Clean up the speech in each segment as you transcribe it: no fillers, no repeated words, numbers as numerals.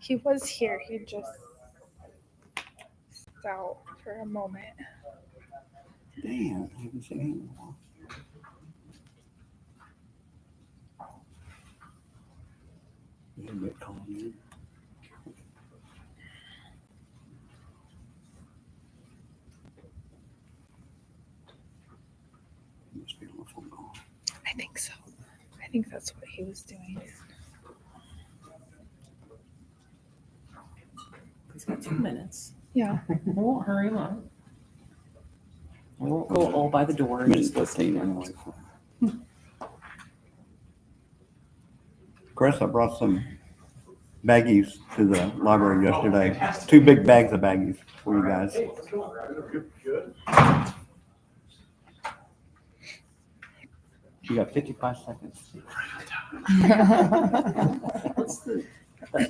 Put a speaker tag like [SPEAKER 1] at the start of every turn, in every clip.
[SPEAKER 1] He was here. He just stepped out for a moment.
[SPEAKER 2] Damn, I haven't seen him in a while. Yeah, but call him in. He must be on a phone call.
[SPEAKER 1] I think so. I think that's what he was doing.
[SPEAKER 3] He's got 2 minutes.
[SPEAKER 1] Yeah.
[SPEAKER 3] We won't hurry him up. We won't go all by the door and
[SPEAKER 2] Minute
[SPEAKER 3] just go
[SPEAKER 2] 15 anyway. Chris, I brought some baggies to the library yesterday. 2 big bags of baggies for you guys. You got 55 seconds.
[SPEAKER 3] What's that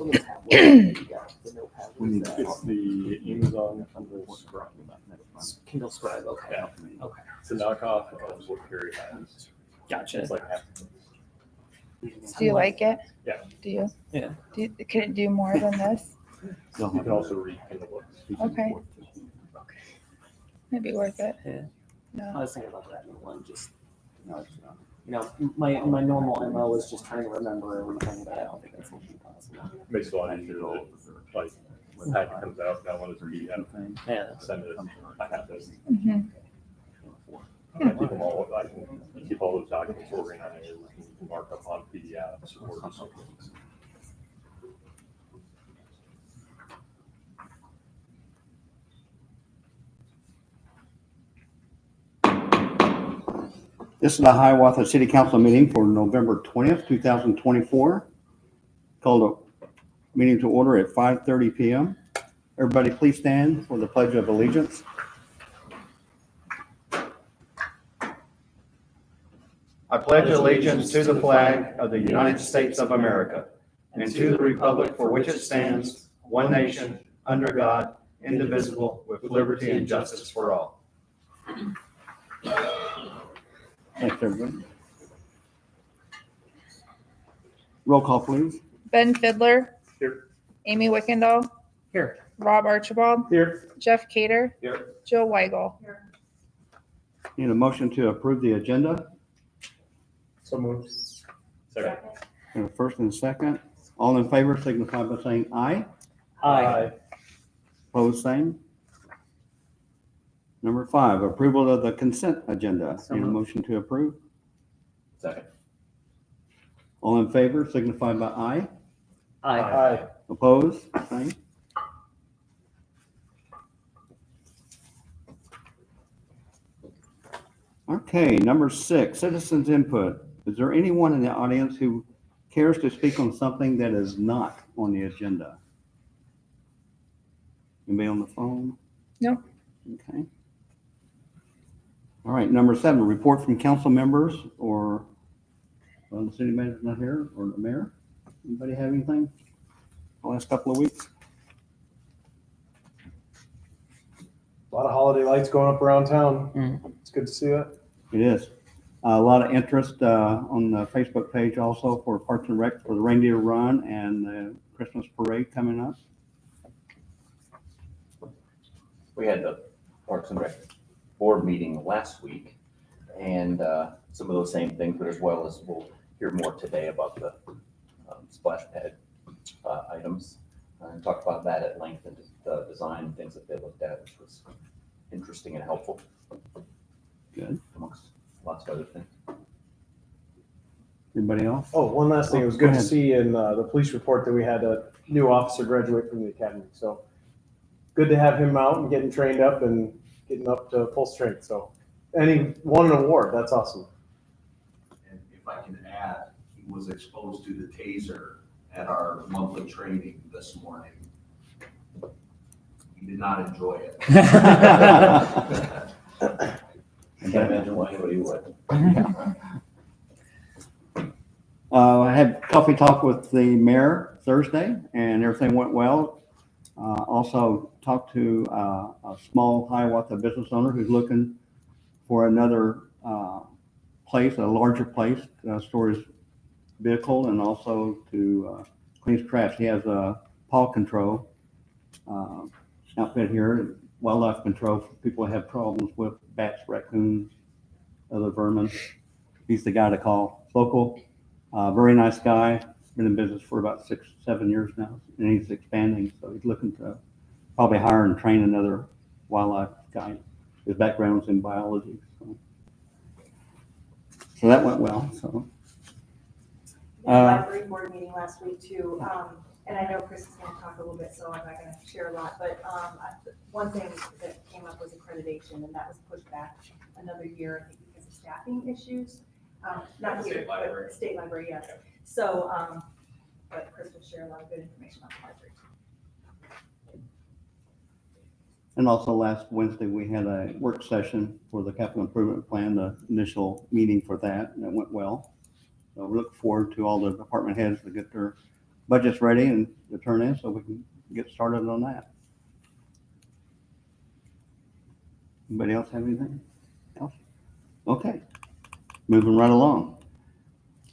[SPEAKER 3] little tablet that you got? The notepad.
[SPEAKER 2] We need
[SPEAKER 3] What
[SPEAKER 2] to
[SPEAKER 3] is
[SPEAKER 2] talk.
[SPEAKER 3] that?
[SPEAKER 4] The Amazon
[SPEAKER 3] Kindle Scribe. Okay.
[SPEAKER 4] Yeah.
[SPEAKER 3] Okay.
[SPEAKER 4] It's a knockoff of what Carrie has.
[SPEAKER 3] Gotcha.
[SPEAKER 4] It's like half.
[SPEAKER 1] Do you like it?
[SPEAKER 4] Yeah.
[SPEAKER 1] Do you?
[SPEAKER 3] Yeah.
[SPEAKER 1] Can it do more than this?
[SPEAKER 4] You can also read Kindle books.
[SPEAKER 1] Okay. Maybe worth it.
[SPEAKER 3] Yeah. I
[SPEAKER 1] No.
[SPEAKER 3] was thinking about that one. Just my normal MO is just trying to remember everything, but I don't think that's going to be possible.
[SPEAKER 4] Makes it a lot easier to, like, when the packet comes out, now when it's read out,
[SPEAKER 3] Yeah.
[SPEAKER 4] send it. I have this.
[SPEAKER 1] Hmm.
[SPEAKER 4] I keep them all, I can keep all those documents organized, and mark up on PDFs or something.
[SPEAKER 2] This is the Hiawatha City Council meeting for November 20th, 2024. Called a meeting to order at 5:30 p.m. Everybody please stand for the Pledge of Allegiance. I pledge allegiance to the flag of the United States of America and to the republic for which it stands, one nation, under God, indivisible, with liberty and justice for all. Thanks, everybody. Roll call, please.
[SPEAKER 1] Ben Fiddler.
[SPEAKER 4] Here.
[SPEAKER 1] Amy Wickendall.
[SPEAKER 3] Here.
[SPEAKER 1] Rob Archibald.
[SPEAKER 4] Here.
[SPEAKER 1] Jeff Cater.
[SPEAKER 4] Here.
[SPEAKER 1] Joe Weigel.
[SPEAKER 2] Need a motion to approve the agenda.
[SPEAKER 4] So moved. Second.
[SPEAKER 2] And a first and a second. All in favor signify by saying aye.
[SPEAKER 3] Aye.
[SPEAKER 2] Opposed, same. Number 5, approval of the consent agenda.
[SPEAKER 3] So
[SPEAKER 2] Need a
[SPEAKER 3] moved.
[SPEAKER 2] motion to approve.
[SPEAKER 4] Second.
[SPEAKER 2] All in favor signify by aye.
[SPEAKER 3] Aye.
[SPEAKER 2] Opposed, same. Okay, number 6, citizens input. Is there anyone in the audience who cares to speak on something that is not on the agenda? Anybody on the phone?
[SPEAKER 1] No.
[SPEAKER 2] Okay. All right, number 7, report from council members or, well, the city manager's not here, or the mayor. Anybody have anything the last couple of weeks?
[SPEAKER 5] A lot of holiday lights going up around town.
[SPEAKER 3] Mm.
[SPEAKER 5] It's good to see that.
[SPEAKER 2] It is. A lot of interest on the Facebook page also for Parks and Rec for the Reindeer Run and the Christmas Parade coming up.
[SPEAKER 6] We had the Parks and Rec board meeting last week, and some of those same things, but as well as we'll hear more today about the splash pad items. And talked about that at length and the design things that they looked at, which was interesting and helpful.
[SPEAKER 2] Good.
[SPEAKER 6] Amongst lots of other things.
[SPEAKER 2] Anybody else?
[SPEAKER 5] Oh, one last thing. It was
[SPEAKER 2] Go
[SPEAKER 5] good to
[SPEAKER 2] ahead.
[SPEAKER 5] see in the police report that we had a new officer graduate from the academy. So good to have him out and getting trained up and getting up to full strength. So, and he won an award. That's awesome.
[SPEAKER 7] And if I can add, he was exposed to the taser at our monthly training this morning. He did not enjoy it.
[SPEAKER 6] I can't imagine why anybody would.
[SPEAKER 2] I had coffee talk with the mayor Thursday and everything went well. Also talked to a small Hiawatha business owner who's looking for another place, a larger place, store his vehicle and also to clean his trash. He has a paw control outfit here, wildlife control for people who have problems with bats, raccoons, other vermin. He's the guy to call. Local, very nice guy, been in business for about 6-7 years now, and he's expanding, so he's looking to probably hire and train another wildlife guy. His background's in biology, so that went well. So
[SPEAKER 8] We had a library board meeting last week too, and I know Chris is gonna talk a little bit, so I'm not gonna share a lot, but, one thing that came up was accreditation, and that was pushed back another year, I think because of staffing issues. Not
[SPEAKER 4] State
[SPEAKER 8] here,
[SPEAKER 4] library.
[SPEAKER 8] but state library, yeah. So, but Chris will share a lot of good information on the library.
[SPEAKER 2] And also last Wednesday, we had a work session for the capital improvement plan, the initial meeting for that, and it went well. So we look forward to all the department heads to get their budgets ready and to turn in so we can get started on that. Anybody else have anything else? Okay, moving right along.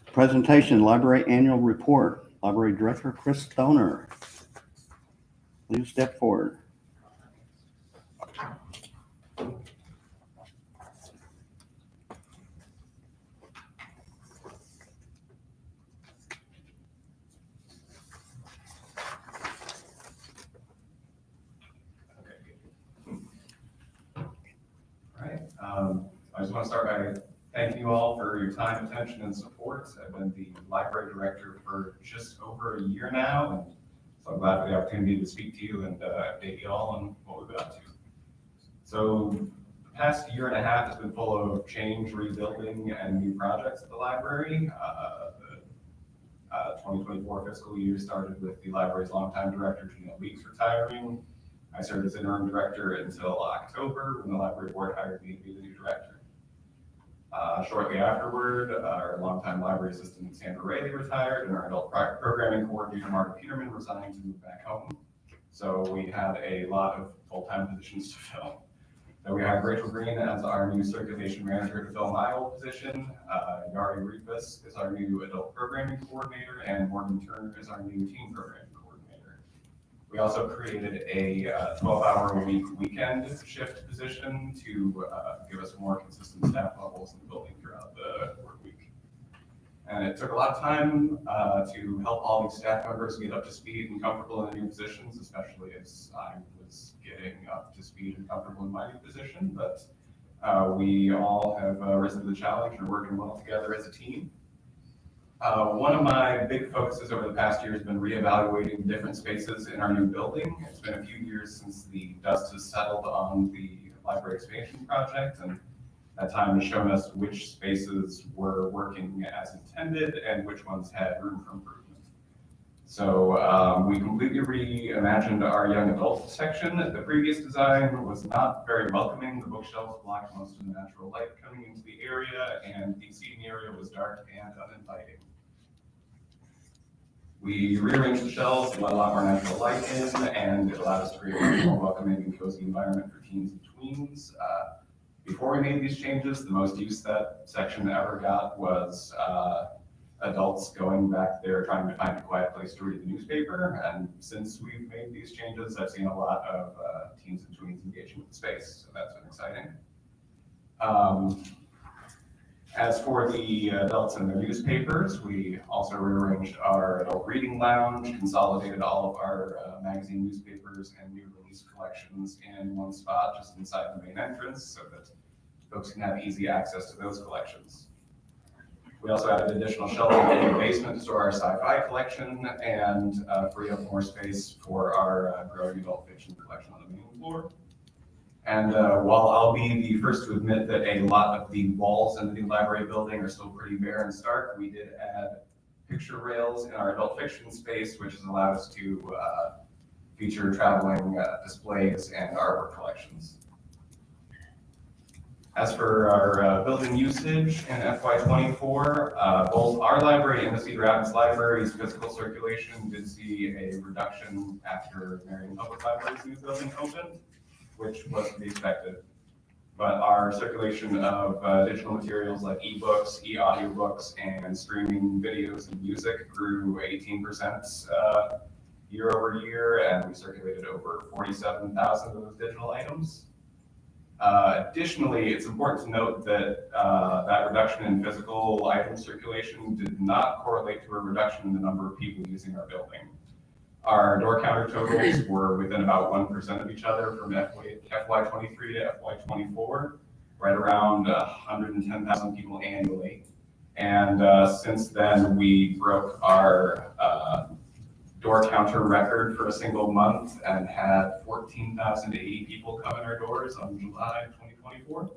[SPEAKER 2] Presentation, library annual report, library director Chris Stoner. Please step forward.
[SPEAKER 9] Right. I just want to start by thanking you all for your time, attention, and support. I've been the library director for just over a year now, and so I'm glad for the opportunity to speak to you and update you all on what we've been up to. So the past year and a half has been full of change, rebuilding, and new projects at the library. The 2024 fiscal year started with the library's longtime director, Janelle Weeks, retiring. I served as interim director until October when the library board hired me to be the new director. Shortly afterward, our longtime library assistant Sandra Rayleigh retired, and our adult programming coordinator Mark Peterman resigned to move back home. So we had a lot of full-time positions to fill. So we hired Rachel Green as our new circulation manager to fill my old position. Yari Rufus is our new adult programming coordinator, and Morgan Turner is our new teen programming coordinator. We also created a 12-hour-a-week weekend shift position to give us more consistent staff levels in the building throughout the work week. And it took a lot of time to help all these staff members get up to speed and comfortable in their new positions, especially as I was getting up to speed and comfortable in my new position. But we all have risen to the challenge and are working well together as a team. One of my big focuses over the past year has been reevaluating different spaces in our new building. It's been a few years since the dust has settled on the library expansion project, and that time has shown us which spaces were working as intended and which ones had room for improvement. So we completely reimagined our young adult section. The previous design was not very welcoming. The bookshelves blocked most of the natural light coming into the area, and the seating area was dark and uninviting. We rearranged the shelves to let a lot more natural light in, and it allowed us to create a more welcoming and cozy environment for teens and tweens. Before we made these changes, the most use that section ever got was adults going back there trying to find a quiet place to read the newspaper. And since we've made these changes, I've seen a lot of teens and tweens engaging with the space, so that's been exciting. As for the adults and their newspapers, we also rearranged our adult reading lounge, consolidated all of our magazine newspapers and new release collections in one spot just inside the main entrance so that folks can have easy access to those collections. We also added additional shelving in the basement to store our sci-fi collection and free up more space for our growing adult fiction collection on the main floor. And while I'll be the first to admit that a lot of the walls in the new library building are still pretty bare and stark, we did add picture rails in our adult fiction space, which has allowed us to feature traveling displays and artwork collections. As for our building usage in FY24, both our library and the Cedar Rapids Library's physical circulation did see a reduction after Marion Public Library's new building opened, which was to be expected. But our circulation of digital materials like ebooks, e-audiobooks, and streaming videos and music grew 18% year over year, and we circulated over 47,000 of those digital items. Additionally, it's important to note that that reduction in physical item circulation did not correlate to a reduction in the number of people using our building. Our door counter totals were within about 1% of each other from FY23 to FY24, right around 110,000 people annually. And since then, we broke our door counter record for a single month and had 14,080 people come in our doors on July 2024.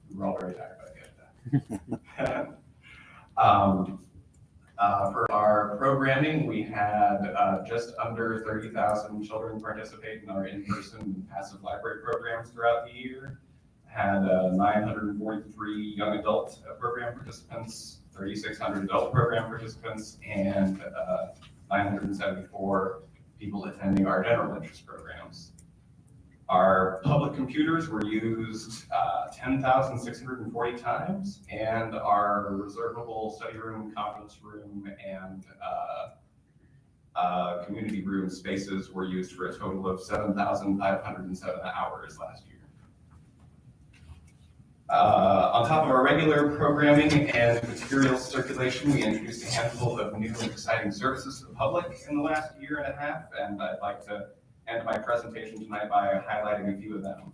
[SPEAKER 9] We were all very tired by the end of that. For our programming, we had just under 30,000 children participate in our in-person and passive library programs throughout the year. Had 943 young adult program participants, 3,600 adult program participants, and 974 people attending our general interest programs. Our public computers were used 10,640 times, and our reservable study room, conference room, and community room spaces were used for a total of 7,507 hours last year. On top of our regular programming and materials circulation, we introduced a handful of new and exciting services to the public in the last year and a half, and I'd like to end my presentation tonight by highlighting a few of them.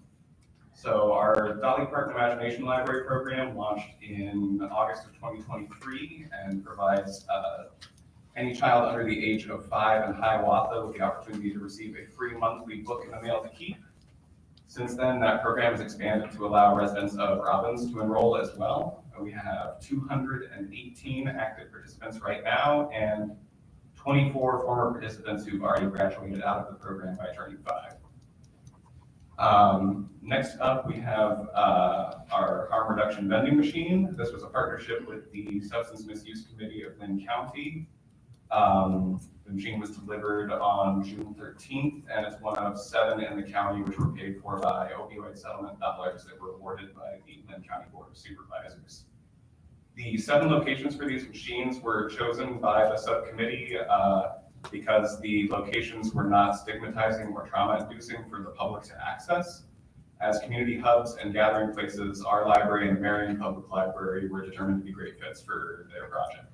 [SPEAKER 9] So our Dolly Parton Imagination Library program launched in August of 2023 and provides any child under the age of 5 in Hiawatha with the opportunity to receive a free monthly book in the mail to keep. Since then, that program has expanded to allow residents of Robbins to enroll as well. We have 218 active participants right now and 24 former participants who've already graduated out of the program by turning 5. Next up, we have our harm reduction vending machine. This was a partnership with the Substance Misuse Committee of Lynn County. The machine was delivered on June 13th, and it's one of 7 in the county which were paid for by opioid settlement dollars that were awarded by the Lynn County Board of Supervisors. The 7 locations for these machines were chosen by the subcommittee because the locations were not stigmatizing or trauma-inducing for the public to access. As community hubs and gathering places, our library and the Marion Public Library were determined to be great fits for their project.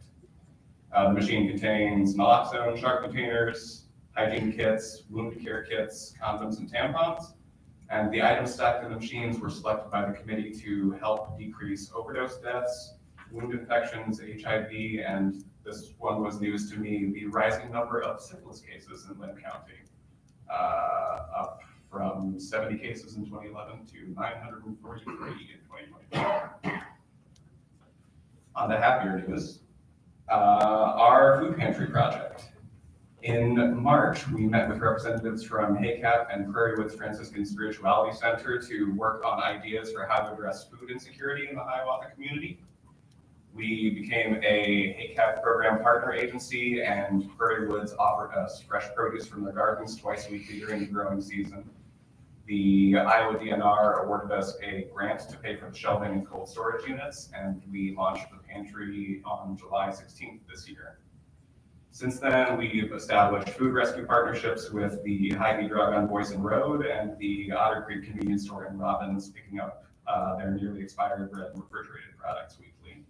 [SPEAKER 9] The machine contains naloxone shark containers, hygiene kits, wound care kits, condoms, and tampons. And the items stacked in the machines were selected by the committee to help decrease overdose deaths, wound infections, HIV, and this one was news to me, the rising number of syphilis cases in Lynn County, up from 70 cases in 2011 to 943 in 2024. On to happier news. Our food pantry project. In March, we met with representatives from HACAP and Prairie Woods Franciscan Spirituality Center to work on ideas for how to address food insecurity in the Hiawatha community. We became a HACAP program partner agency, and Prairie Woods offered us fresh produce from their gardens twice weekly during the growing season. The Iowa DNR awarded us a grant to pay for the shelving and cold storage units, and we launched the pantry on July 16th this year. Since then, we've established food rescue partnerships with the Hy-Vee Drug on Boyson Road and the Otter Creek Convenience Store in Robbins, picking up their nearly expired bread and refrigerated products weekly.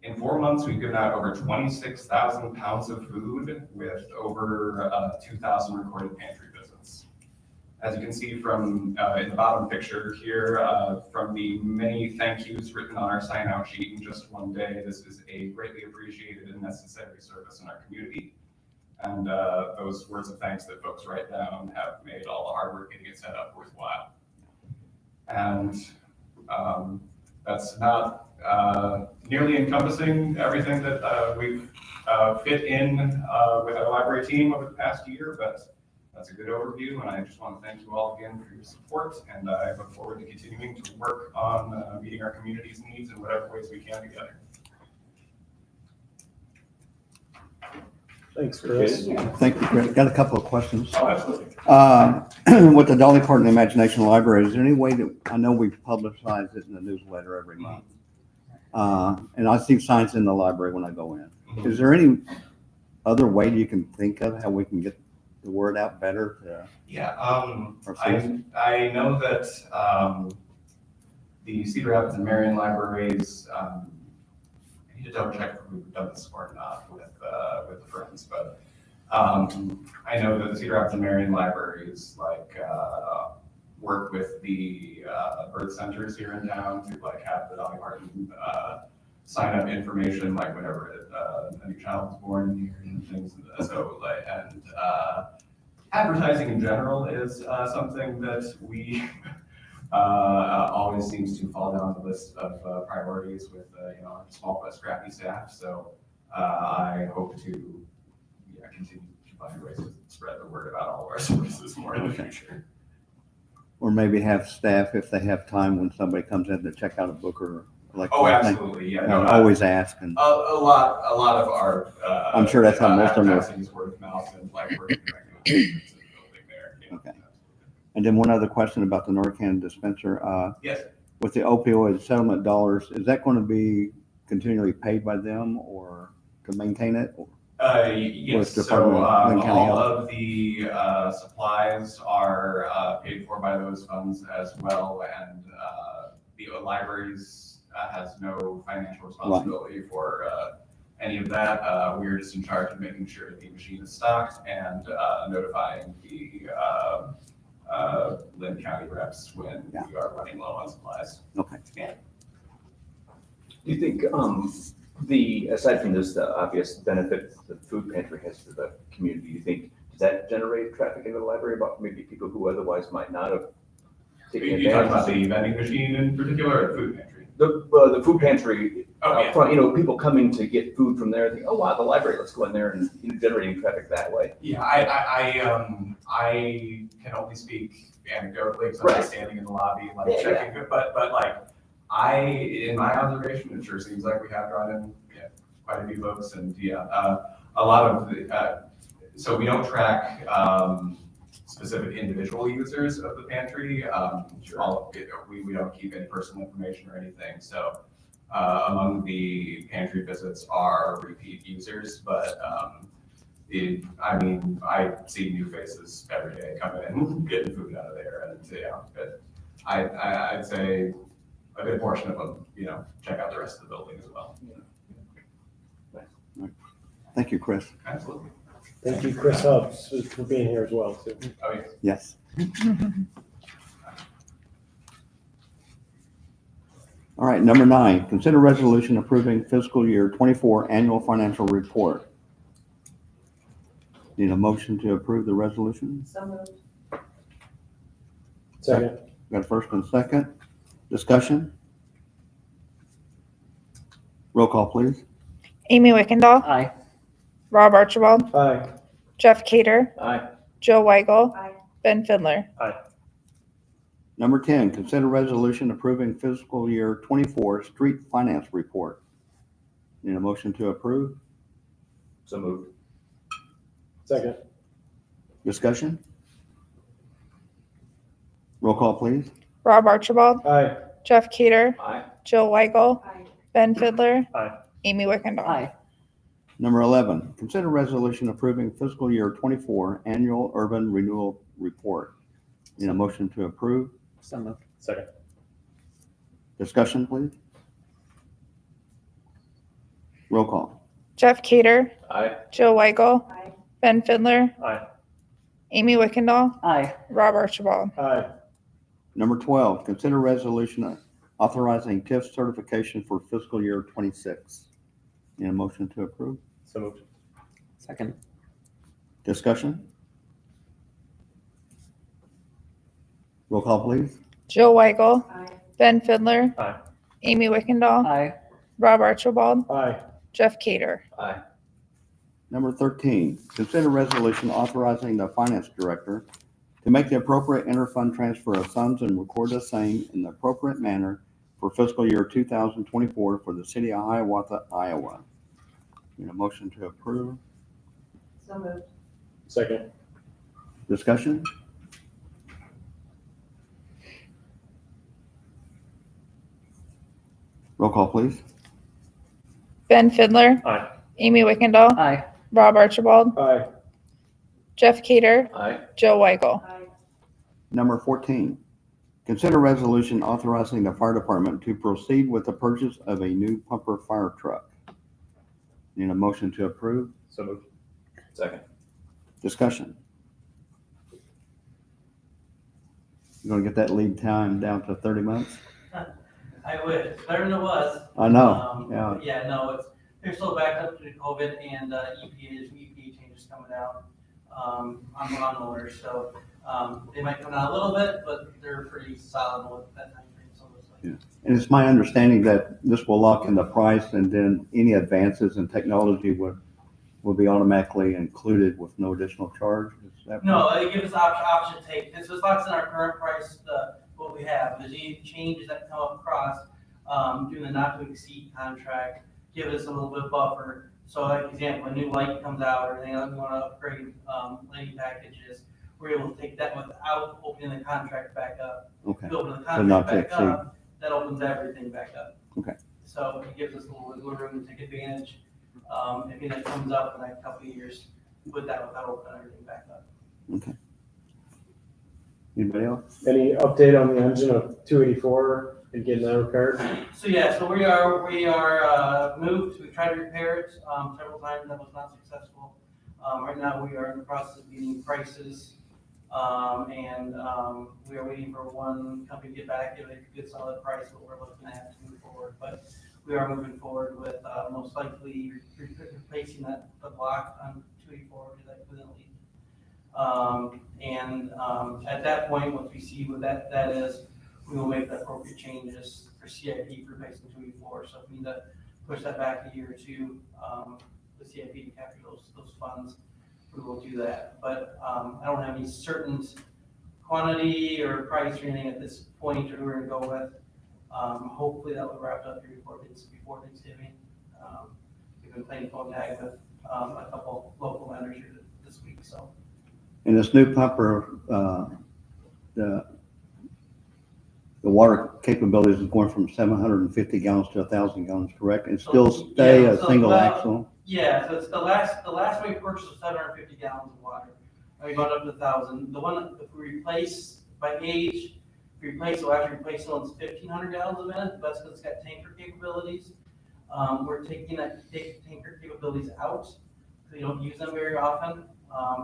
[SPEAKER 9] In 4 months, we've given out over 26,000 pounds of food with over 2,000 recorded pantry visits. As you can see from in the bottom picture here, from the many thank yous written on our sign-out sheet in just one day, this is a greatly appreciated and necessary service in our community. And those words of thanks that folks write down have made all the hard work getting it set up worthwhile. And that's not nearly encompassing everything that we've fit in with our library team over the past year, but that's a good overview, and I just want to thank you all again for your support, and I look forward to continuing to work on meeting our community's needs in whatever ways we can together.
[SPEAKER 5] Thanks, Chris.
[SPEAKER 2] Thank you, Chris. Got a couple of questions.
[SPEAKER 9] Oh, absolutely.
[SPEAKER 2] With the Dolly Parton Imagination Library, is there any way that, I know we publicize it in the newsletter every month, and I see signs in the library when I go in. Is there any other way you can think of how we can get the word out better to
[SPEAKER 9] Yeah,
[SPEAKER 2] our citizens?
[SPEAKER 9] I know that, the Cedar Rapids and Marion libraries, I need to double check if we've done this or not with the friends, but, I know that the Cedar Rapids and Marion libraries, work with the, birth centers here in town to have the Dolly Parton, sign up information, whenever, a new child is born here and things, so, advertising in general is, something that we, always seems to fall down the list of priorities with our small but scrappy staff. So I hope to continue to find ways to spread the word about all of our services more in the future.
[SPEAKER 2] Or maybe have staff, if they have time, when somebody comes in to check out a book or like.
[SPEAKER 9] Oh, absolutely, yeah. No,
[SPEAKER 2] Always ask. And
[SPEAKER 9] a lot of our.
[SPEAKER 2] I'm sure that's how most of them are.
[SPEAKER 9] advertising is word of mouth and working directly with the building there. Yeah,
[SPEAKER 2] Okay. And then one other question about the Narcan dispenser.
[SPEAKER 9] Yes.
[SPEAKER 2] With the opioid settlement dollars, is that going to be continually paid by them or to maintain it?
[SPEAKER 9] Yes,
[SPEAKER 2] With
[SPEAKER 9] so
[SPEAKER 2] Department of Lynn County
[SPEAKER 9] all
[SPEAKER 2] Health?
[SPEAKER 9] of the supplies are paid for by those funds as well, and the libraries has no financial responsibility for any of that. We're just in charge of making sure that the machine is stocked and notifying the Lynn County reps when we are running low on supplies.
[SPEAKER 2] Okay.
[SPEAKER 9] Yeah.
[SPEAKER 6] Do you think, aside from this, the obvious benefit the food pantry has to the community, do you think, does that generate traffic into the library about maybe people who otherwise might not have taken
[SPEAKER 9] You talking about
[SPEAKER 6] advantage?
[SPEAKER 9] the vending machine in particular, or the food pantry?
[SPEAKER 6] The food pantry,
[SPEAKER 9] Oh, yeah.
[SPEAKER 6] front, people coming to get food from there, think, oh wow, the library, let's go in there and generating traffic that way.
[SPEAKER 9] Yeah, I can only speak anecdotally because I'm
[SPEAKER 6] Right.
[SPEAKER 9] not standing in the lobby
[SPEAKER 6] Yeah,
[SPEAKER 9] checking it, but in my observation, it sure seems like we have drawn in quite a few folks, and a lot of the, so we don't track specific individual users of the pantry. We don't keep any personal information or anything, so among the pantry visits are repeat users, but I see new faces every day coming in, getting food out of there, and but I'd say a good portion of them, check out the rest of the building as well.
[SPEAKER 2] Thank you, Chris.
[SPEAKER 9] Absolutely.
[SPEAKER 5] Thank you, Chris Hubbs, for being here as well, too.
[SPEAKER 9] Oh, yes.
[SPEAKER 2] Yes. All right, number 9, consider resolution approving fiscal year 24 annual financial report. Need a motion to approve the resolution?
[SPEAKER 8] So moved.
[SPEAKER 5] Second.
[SPEAKER 2] Got a first and second. Discussion? Roll call, please.
[SPEAKER 1] Amy Wickendall,
[SPEAKER 3] Aye.
[SPEAKER 1] Rob Archibald,
[SPEAKER 5] Aye.
[SPEAKER 1] Jeff Cader,
[SPEAKER 6] Aye.
[SPEAKER 1] Joe Weigel,
[SPEAKER 8] Aye.
[SPEAKER 1] Ben Fidler.
[SPEAKER 2] Number 10, consider resolution approving fiscal year 24 street finance report. Need a motion to approve?
[SPEAKER 6] So moved.
[SPEAKER 5] Second.
[SPEAKER 2] Discussion? Roll call, please.
[SPEAKER 1] Rob Archibald,
[SPEAKER 5] Aye.
[SPEAKER 1] Jeff Cader,
[SPEAKER 6] Aye.
[SPEAKER 1] Joe Weigel,
[SPEAKER 8] Aye.
[SPEAKER 1] Ben Fidler.
[SPEAKER 5] Aye.
[SPEAKER 1] Amy Wickendall.
[SPEAKER 3] Aye.
[SPEAKER 2] Number 11, consider resolution approving fiscal year 24 annual urban renewal report. Need a motion to approve?
[SPEAKER 3] So moved.
[SPEAKER 5] Second.
[SPEAKER 2] Discussion, please. Roll call.
[SPEAKER 1] Jeff Cader,
[SPEAKER 6] Aye.
[SPEAKER 1] Joe Weigel,
[SPEAKER 8] Aye.
[SPEAKER 1] Ben Fidler.
[SPEAKER 5] Aye.
[SPEAKER 1] Amy Wickendall,
[SPEAKER 3] Aye.
[SPEAKER 1] Rob Archibald.
[SPEAKER 5] Aye.
[SPEAKER 2] Number 12, consider resolution authorizing TIF certification for fiscal year 26. Need a motion to approve?
[SPEAKER 5] So moved.
[SPEAKER 3] Second.
[SPEAKER 2] Discussion? Roll call, please.
[SPEAKER 1] Joe Weigel,
[SPEAKER 8] Aye.
[SPEAKER 1] Ben Fidler.
[SPEAKER 5] Aye.
[SPEAKER 1] Amy Wickendall,
[SPEAKER 3] Aye.
[SPEAKER 1] Rob Archibald,
[SPEAKER 5] Aye.
[SPEAKER 1] Jeff Cader.
[SPEAKER 6] Aye.
[SPEAKER 2] Number 13, consider resolution authorizing the finance director to make the appropriate interfund transfer of sums and record the same in the appropriate manner for fiscal year 2024 for the city of Hiawatha, Iowa. Need a motion to approve?
[SPEAKER 8] So moved.
[SPEAKER 5] Second.
[SPEAKER 2] Discussion? Roll call, please.
[SPEAKER 1] Ben Fidler.
[SPEAKER 5] Aye.
[SPEAKER 1] Amy Wickendall,
[SPEAKER 3] Aye.
[SPEAKER 1] Rob Archibald,
[SPEAKER 5] Aye.
[SPEAKER 1] Jeff Cader,
[SPEAKER 6] Aye.
[SPEAKER 1] Jill Weigel.
[SPEAKER 8] Aye.
[SPEAKER 2] Number 14, consider resolution authorizing the fire department to proceed with the purchase of a new pumper fire truck. Need a motion to approve?
[SPEAKER 5] So moved.
[SPEAKER 6] Second.
[SPEAKER 2] Discussion. You gonna get that lead time down to 30 months?
[SPEAKER 10] I wish, it's better than it was.
[SPEAKER 2] I know, yeah.
[SPEAKER 10] Yeah, no, they're still backed up due to COVID and EPA changes coming down on lawnmowers, so they might come down a little bit, but they're pretty solid with that time frame, so it's like.
[SPEAKER 2] And it's my understanding that this will lock in the price and then any advances in technology will be automatically included with no additional charge? Is that
[SPEAKER 10] No, it gives us option to take, this was locks in our current price, what we have, if there's any changes that come across, doing the not to exceed contract, give us a little bit of buffer. So like example, a new light comes out or anything, we wanna upgrade, lighting packages, we're able to take that without opening the contract back up.
[SPEAKER 2] Okay,
[SPEAKER 10] If we open the
[SPEAKER 2] So not
[SPEAKER 10] contract
[SPEAKER 2] to
[SPEAKER 10] back up, that opens everything back up.
[SPEAKER 2] Okay.
[SPEAKER 10] So it gives us a little wiggle room to take advantage, if anything comes up in the next couple of years, without opening everything back up.
[SPEAKER 2] okay. Anybody else?
[SPEAKER 5] Any update on the engine of 284 and getting that repaired?
[SPEAKER 10] So yeah, so we are moved, we tried to repair it, several times, that was not successful. Right now, we are in the process of getting prices, and we are waiting for one company to get back, give a good solid price, what we're looking at to move forward. But we are moving forward with, most likely replacing the block on 284, which is that coolant leak. At that point, once we see what that is, we will make the appropriate changes for CIP for replacing 284. So if we need to push that back a year or two, the CIP to capture those funds, we will do that. But I don't have any certain quantity or price or anything at this point or who we're gonna go with. Hopefully that will wrap up here before Thanksgiving. We've been playing phone tag with a couple local vendors here this week, so.
[SPEAKER 2] And this new pumper, the water capabilities is going from 750 gallons to 1,000 gallons, correct? And still stay a single axle?
[SPEAKER 10] Yeah, so it's the last one we purchased was 750 gallons of water. And we got up to 1,000. The one, if we replace by age, we'll actually replace the one's 1,500 gallons a minute, but that's because it's got tanker capabilities. We're taking that tanker capabilities out, so you don't use them very often.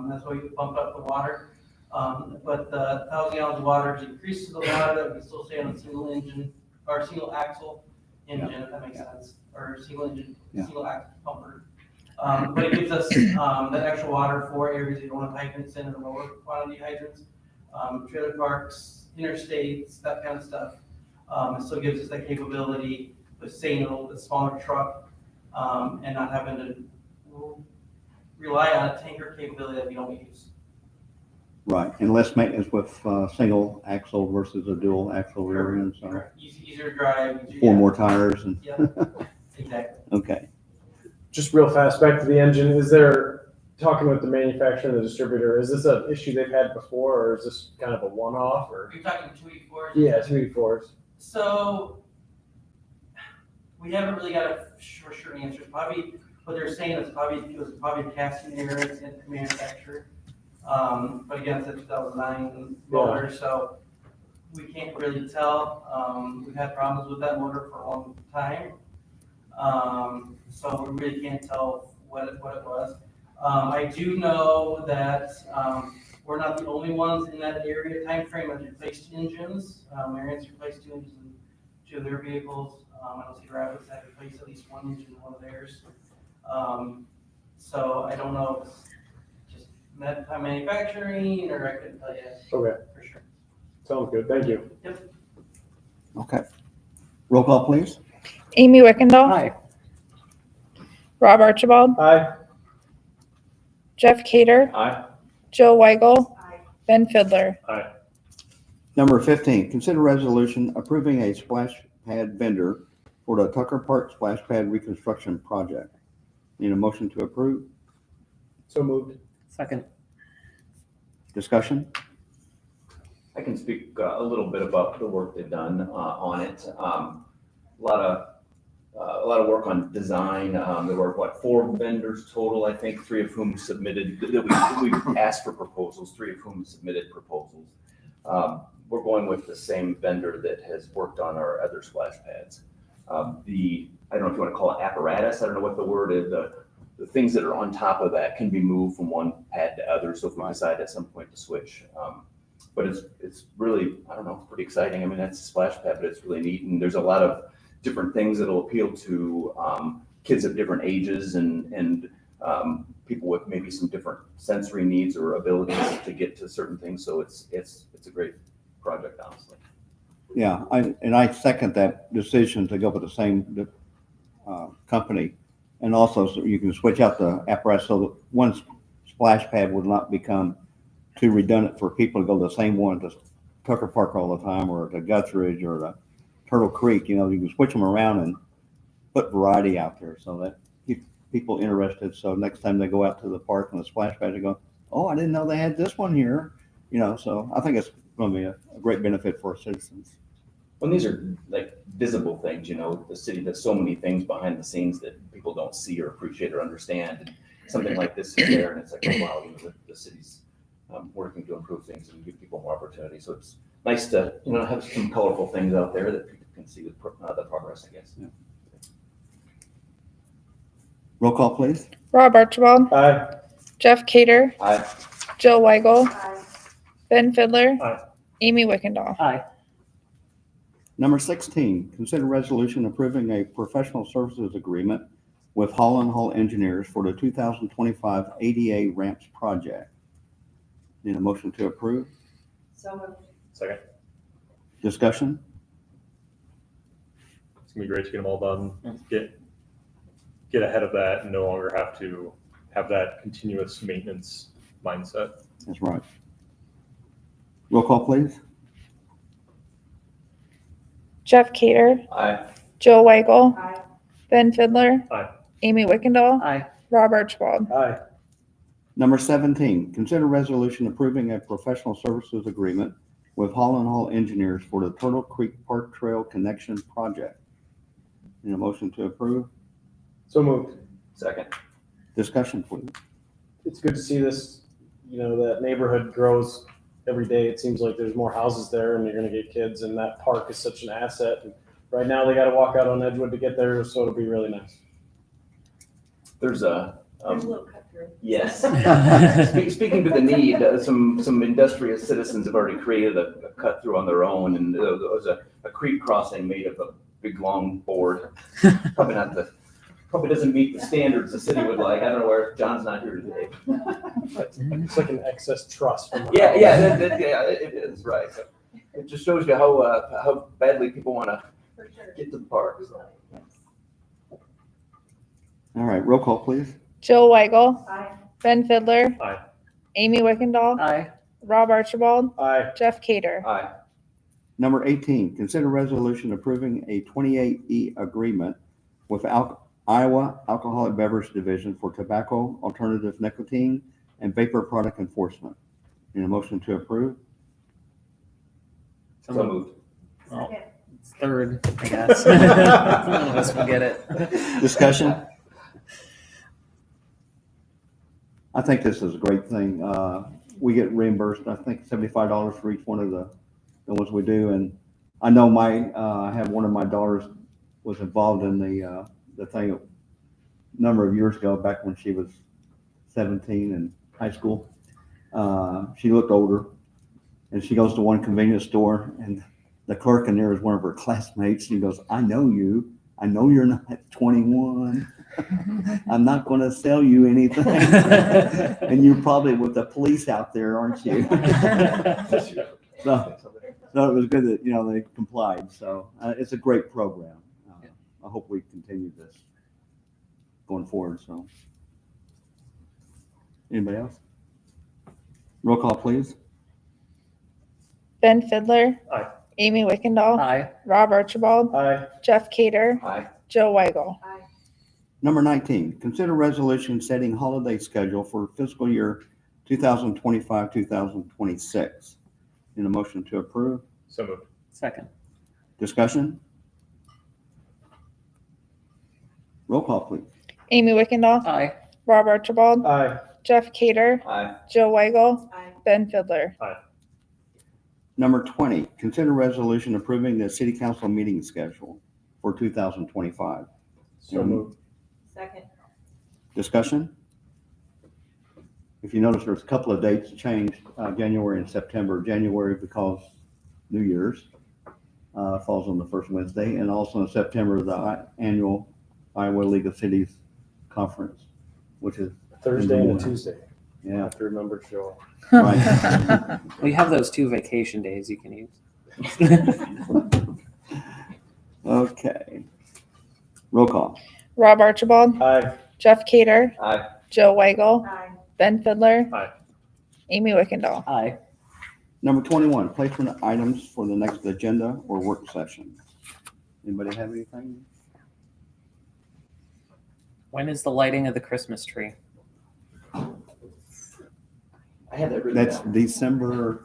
[SPEAKER 10] That's why we bumped up the water. But the 1,000 gallons of water increases the water that we can still stay on a single engine or single axle engine, if that makes sense, or single engine, single axle pumper. But it gives us that extra water for areas you don't have hydrants in or lower quantity hydrants, trailer parks, interstates, that kind of stuff. It still gives us that capability with staying a little bit smaller truck and not having to rely on a tanker capability that we don't use.
[SPEAKER 2] Right, and less maintenance with single axle versus a dual axle rear end, so
[SPEAKER 10] Correct. Easier to drive.
[SPEAKER 2] four more tires and,
[SPEAKER 10] Yep, exactly.
[SPEAKER 2] okay.
[SPEAKER 5] Just real fast, back to the engine. Is there, talking with the manufacturer and the distributor, is this an issue they've had before, or is this kind of a one-off, or?
[SPEAKER 10] You're talking 284s?
[SPEAKER 5] Yeah, 284s.
[SPEAKER 10] So we haven't really got a sure answer. Probably what they're saying is it was probably casting error in the manufacturer. But again, it's a 2009 motor, so we can't really tell. We've had problems with that motor for a long time. So we really can't tell what it was. I do know that we're not the only ones in that area. Time frame has replaced engines. Marion's replaced 2 engines in 2 of their vehicles. I know Cedar Rapids had replaced at least 1 engine in one of theirs. So I don't know if it's just manufacturing, or I couldn't tell you
[SPEAKER 5] Okay,
[SPEAKER 10] for sure.
[SPEAKER 5] sounds good. Thank you.
[SPEAKER 2] Okay. Roll call, please.
[SPEAKER 1] Amy Wickendall,
[SPEAKER 3] Aye.
[SPEAKER 1] Rob Archibald,
[SPEAKER 5] Aye.
[SPEAKER 1] Jeff Cader,
[SPEAKER 6] Aye.
[SPEAKER 1] Jill Weigel,
[SPEAKER 8] Aye.
[SPEAKER 1] Ben Fidler.
[SPEAKER 2] Number 15, consider resolution approving a splash pad vendor for the Tucker Park splash pad reconstruction project. Need a motion to approve?
[SPEAKER 5] So moved.
[SPEAKER 3] Second.
[SPEAKER 2] Discussion?
[SPEAKER 6] I can speak a little bit about the work they've done on it. A lot a lot of work on design. There were, 4 vendors total, I think, 3 of whom submitted, that we asked for proposals, 3 of whom submitted proposals. We're going with the same vendor that has worked on our other splash pads. I don't know if you want to call it apparatus, I don't know what the word is, the things that are on top of that can be moved from one pad to other, so if we decide at some point to switch. But it's really, I don't know, it's pretty exciting. I mean, that's a splash pad, but it's really neat, and there's a lot of different things that'll appeal to kids of different ages and people with maybe some different sensory needs or abilities to get to certain things, so it's a great project, honestly.
[SPEAKER 2] Yeah, I second that decision to go with the same company. And also, so you can switch out the apparatus so that one splash pad would not become too redundant for people to go to the same one to Tucker Park all the time, or to Guthridge, or to Turtle Creek. You know, you can switch them around and put variety out there so that keep people interested. So next time they go out to the park and the splash pad, they go, oh, I didn't know they had this one here. You know, so I think it's going to be a great benefit for our citizens.
[SPEAKER 6] Well, these are like visible things, you know, the city does so many things behind the scenes that people don't see or appreciate or understand. And something like this is there, and it's like, oh, wow, you know, the city's working to improve things and give people more opportunity. So it's nice to, you know, have some colorful things out there that people can see the progress, I guess.
[SPEAKER 2] Yeah. Roll call, please.
[SPEAKER 1] Rob Archibald,
[SPEAKER 5] Aye.
[SPEAKER 1] Jeff Cader,
[SPEAKER 6] Aye.
[SPEAKER 1] Jill Weigel,
[SPEAKER 8] Aye.
[SPEAKER 1] Ben Fidler,
[SPEAKER 5] Aye.
[SPEAKER 1] Amy Wickendall.
[SPEAKER 3] Aye.
[SPEAKER 2] Number 16, consider resolution approving a professional services agreement with Holland Hall Engineers for the 2025 ADA ramps project. Need a motion to approve?
[SPEAKER 8] So moved.
[SPEAKER 4] Second.
[SPEAKER 2] Discussion?
[SPEAKER 4] It's gonna be great to get them all done, get ahead of that and no longer have to have that continuous maintenance mindset.
[SPEAKER 2] That's right. Roll call, please.
[SPEAKER 1] Jeff Cader,
[SPEAKER 6] Aye.
[SPEAKER 1] Jill Weigel,
[SPEAKER 8] Aye.
[SPEAKER 1] Ben Fidler,
[SPEAKER 4] Aye.
[SPEAKER 1] Amy Wickendall,
[SPEAKER 3] Aye.
[SPEAKER 1] Rob Archibald.
[SPEAKER 5] Aye.
[SPEAKER 2] Number 17, consider resolution approving a professional services agreement with Holland Hall Engineers for the Turtle Creek Park Trail Connection Project. Need a motion to approve?
[SPEAKER 5] So moved.
[SPEAKER 6] Second.
[SPEAKER 2] Discussion, please.
[SPEAKER 5] It's good to see this, you know, that neighborhood grows every day. It seems like there's more houses there and you're gonna get kids, and that park is such an asset. And right now they gotta walk out on Edgewood to get there, so it'll be really nice.
[SPEAKER 6] There's a,
[SPEAKER 8] There's a little cut through.
[SPEAKER 6] yes. Speaking to the need, some industrious citizens have already created a cut through on their own, and there was a creek crossing made of a big long board. Probably doesn't meet the standards the city would like. I don't know where John's not here today.
[SPEAKER 5] It's like an excess trust. From
[SPEAKER 6] Yeah, it is, right. So it just shows you how badly people want to
[SPEAKER 8] For sure.
[SPEAKER 6] get to the park. So.
[SPEAKER 2] All right, roll call, please.
[SPEAKER 1] Jill Weigel,
[SPEAKER 8] Aye.
[SPEAKER 1] Ben Fidler,
[SPEAKER 4] Aye.
[SPEAKER 1] Amy Wickendall,
[SPEAKER 3] Aye.
[SPEAKER 1] Rob Archibald,
[SPEAKER 5] Aye.
[SPEAKER 1] Jeff Cader.
[SPEAKER 6] Aye.
[SPEAKER 2] Number 18, consider resolution approving a 28E agreement with Iowa Alcoholic Beverage Division for tobacco, alternative nicotine, and vapor product enforcement. Need a motion to approve?
[SPEAKER 6] So moved.
[SPEAKER 3] Well,
[SPEAKER 8] Second.
[SPEAKER 3] it's third, I guess. None of us will get it.
[SPEAKER 2] Discussion? I think this is a great thing. We get reimbursed, I think, $75 for each one of the ones we do. And I know I have one of my daughters was involved in the thing a number of years ago, back when she was 17 in high school. She looked older, and she goes to one convenience store, and the clerk in there is one of her classmates. She goes, I know you. I know you're not 21. I'm not going to sell you anything. And you're probably with the police out there, aren't you? So it was good that, they complied. So it's a great program. I hope we continue this going forward. So anybody else? Roll call, please.
[SPEAKER 1] Ben Fidler,
[SPEAKER 4] Aye.
[SPEAKER 1] Amy Wickendall,
[SPEAKER 3] Aye.
[SPEAKER 1] Rob Archibald,
[SPEAKER 5] Aye.
[SPEAKER 1] Jeff Cader,
[SPEAKER 6] Aye.
[SPEAKER 1] Jill Weigel.
[SPEAKER 8] Aye.
[SPEAKER 2] Number 19, consider resolution setting holiday schedule for fiscal year 2025-2026. In a motion to approve.
[SPEAKER 4] So moved.
[SPEAKER 3] Second.
[SPEAKER 2] Discussion? Roll call, please.
[SPEAKER 1] Amy Wickendall,
[SPEAKER 3] Aye.
[SPEAKER 1] Rob Archibald,
[SPEAKER 5] Aye.
[SPEAKER 1] Jeff Cader,
[SPEAKER 6] Aye.
[SPEAKER 1] Jill Weigel,
[SPEAKER 8] Aye.
[SPEAKER 1] Ben Fidler.
[SPEAKER 2] Number 20, consider resolution approving the city council meeting schedule for 2025.
[SPEAKER 5] So moved.
[SPEAKER 8] Second.
[SPEAKER 2] Discussion? If you notice, there's a couple of dates changed, January and September. January because New Year's falls on the first Wednesday, and also in September, the annual Iowa League of Cities Conference, which is,
[SPEAKER 5] Thursday and a Tuesday. I
[SPEAKER 2] yeah,
[SPEAKER 5] have to remember to show up.
[SPEAKER 2] right.
[SPEAKER 3] We have those 2 vacation days you can use.
[SPEAKER 2] Okay. Roll call.
[SPEAKER 1] Rob Archibald,
[SPEAKER 5] Aye.
[SPEAKER 1] Jeff Cader,
[SPEAKER 6] Aye.
[SPEAKER 1] Jill Weigel,
[SPEAKER 8] Aye.
[SPEAKER 1] Ben Fidler.
[SPEAKER 4] Aye.
[SPEAKER 1] Amy Wickendall.
[SPEAKER 3] Aye.
[SPEAKER 2] Number 21, placement of items for the next agenda or work session. Anybody have anything?
[SPEAKER 3] When is the lighting of the Christmas tree?
[SPEAKER 6] I had that written
[SPEAKER 2] That's
[SPEAKER 6] down.
[SPEAKER 2] December,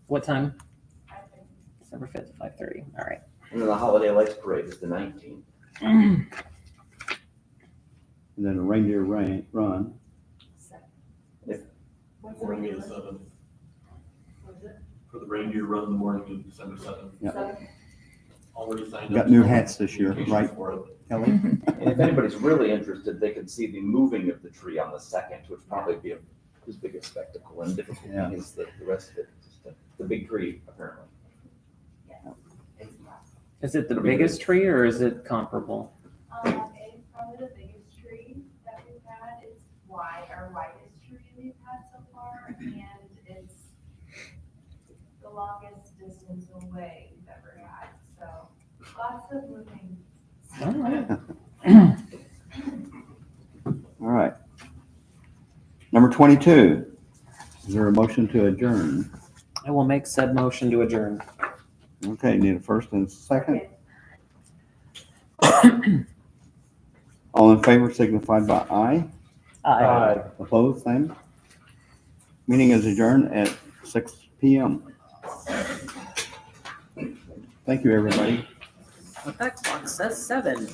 [SPEAKER 3] What time? December 5th, 5:30. All right.
[SPEAKER 6] And then the holiday lights parade is the 19th.
[SPEAKER 2] and then a reindeer run.
[SPEAKER 8] What's the
[SPEAKER 7] Morning
[SPEAKER 8] reindeer
[SPEAKER 7] of the
[SPEAKER 8] run?
[SPEAKER 7] 7th,
[SPEAKER 8] What was it?
[SPEAKER 7] for the reindeer run the morning of December 7th.
[SPEAKER 2] Yeah.
[SPEAKER 8] Seven?
[SPEAKER 7] Already signed up.
[SPEAKER 2] Got new hats this year,
[SPEAKER 7] Applications
[SPEAKER 2] right,
[SPEAKER 7] for it.
[SPEAKER 2] Kelly?
[SPEAKER 6] And if anybody's really interested, they can see the moving of the tree on the 2nd, which probably be his biggest spectacle. And difficult
[SPEAKER 2] Yeah.
[SPEAKER 6] thing is the rest of it, just the big tree, apparently.
[SPEAKER 3] Is it the biggest tree or is it comparable?
[SPEAKER 11] It's probably the biggest tree that we've had. It's our widest tree we've had so far, and it's the longest distance away we've ever had. So lots of moving.
[SPEAKER 3] All right.
[SPEAKER 2] All right. Number 22, is there a motion to adjourn?
[SPEAKER 3] I will make said motion to adjourn.
[SPEAKER 2] Okay, need a first and second. All in favor signify by aye.
[SPEAKER 3] Aye.
[SPEAKER 2] Opposed, same. Meeting is adjourned at 6 p.m. Thank you, everybody.
[SPEAKER 3] But that clock says 7.